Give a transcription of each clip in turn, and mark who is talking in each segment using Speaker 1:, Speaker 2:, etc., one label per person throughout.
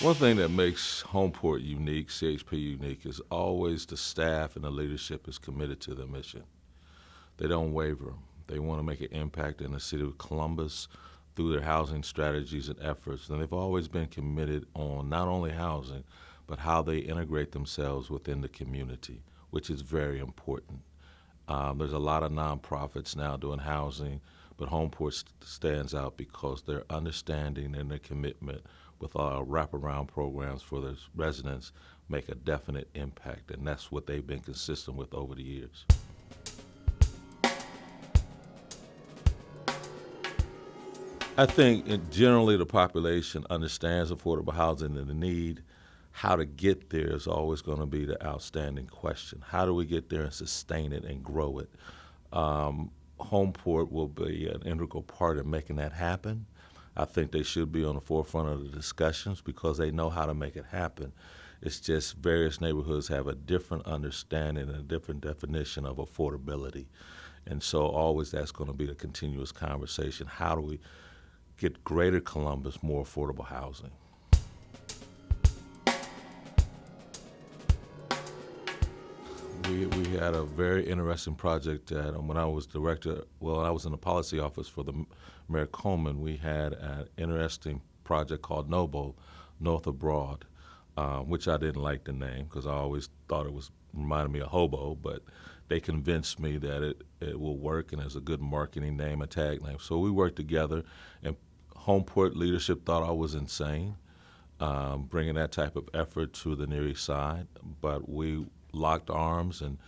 Speaker 1: One thing that makes Homeport unique, CHP unique, is always the staff and the leadership is committed to the mission. They don't waver. They want to make an impact in the city of Columbus through their housing strategies and efforts. And they've always been committed on not only housing, but how they integrate themselves within the community, which is very important. There's a lot of nonprofits now doing housing, but Homeport stands out because their understanding and their commitment with our wraparound programs for their residents make a definite impact, and that's what they've been consistent with over the years. I think generally the population understands affordable housing and the need. How to get there is always going to be the outstanding question. How do we get there and sustain it and grow it? Homeport will be an integral part in making that happen. I think they should be on the forefront of the discussions because they know how to make it happen. It's just various neighborhoods have a different understanding and a different definition of affordability. And so always that's going to be the continuous conversation. How do we get greater Columbus more affordable housing? We had a very interesting project that when I was I was in the policy office for the Mayor Coleman. We had an interesting project called Noble, North of Broad, which I didn't like the name because I always thought it was reminded me of hobo, but they convinced me that it will work and it's a good marketing name, a tag name. So we worked together, and Homeport leadership thought I was insane, bringing that type of effort to the Near East Side, but we locked arms and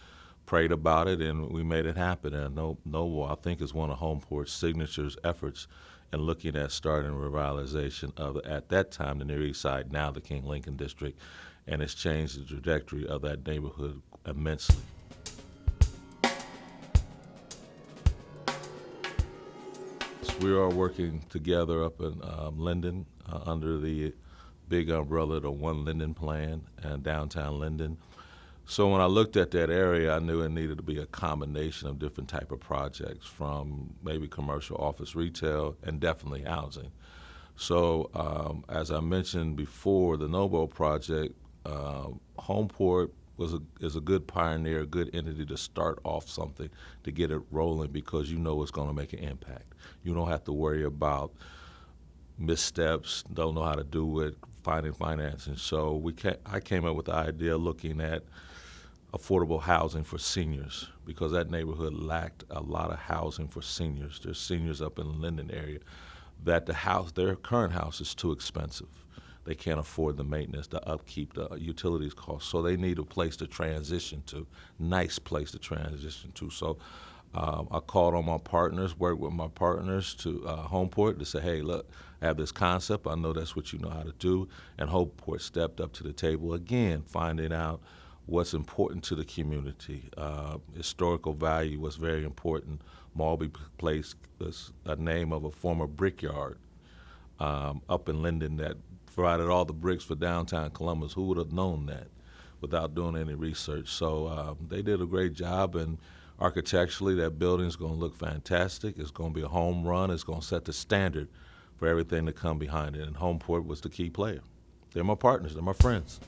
Speaker 1: prayed about it, and we made it happen. And Noble, I think, is one of Homeport's signatures efforts in looking at starting revitalization of, at that time, the Near East Side, now the King Lincoln District, and it's changed the trajectory of that neighborhood immensely. We are working together up in Linden under the big umbrella, the One Linden Plan, and downtown Linden. So when I looked at that area, I knew it needed to be a combination of different type of projects, from maybe commercial, office, retail, and definitely housing. So as I mentioned before, the Noble project, Homeport is a good pioneer, a good entity to start off something, to get it rolling, because you know it's going to make an impact. You don't have to worry about missteps, don't know how to do it, finding financing. So I came up with the idea looking at affordable housing for seniors, because that neighborhood lacked a lot of housing for seniors. There's seniors up in the Linden area that their current house is too expensive. They can't afford the maintenance, the upkeep, the utilities costs. So they need a place to transition to, nice place to transition to. So I called on my partners, worked with my partners to Homeport to say, hey, look, I have this concept. I know that's what you know how to do. And Homeport stepped up to the table again, finding out what's important to the community. Historical value was very important. Malby Place was a name of a former brickyard up in Linden that provided all the bricks for downtown Columbus. Who would have known that without doing any research? So they did a great job, and architecturally that building's going to look fantastic. It's going to be a home run. It's going to set the standard for everything to come behind it, and Homeport was the key player. They're my partners. They're my friends.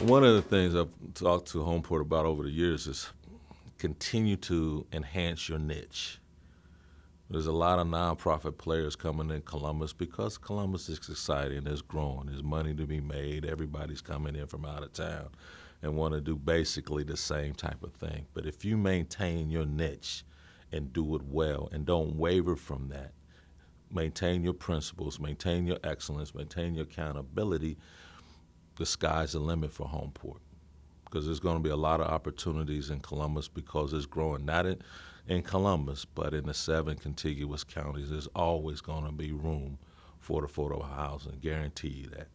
Speaker 1: One of the things I've talked to Homeport about over the years is continue to enhance your niche. There's a lot of nonprofit players coming in Columbus because Columbus is exciting, it's growing, there's money to be made, everybody's coming in from out of town and want to do basically the same type of thing. But if you maintain your niche and do it well and don't waver from that, maintain your principles, maintain your excellence, maintain your accountability, the sky's the limit for Homeport, because there's going to be a lot of opportunities in Columbus because it's growing, not in Columbus, but in the 7 contiguous counties. There's always going to be room for affordable housing, guarantee you that.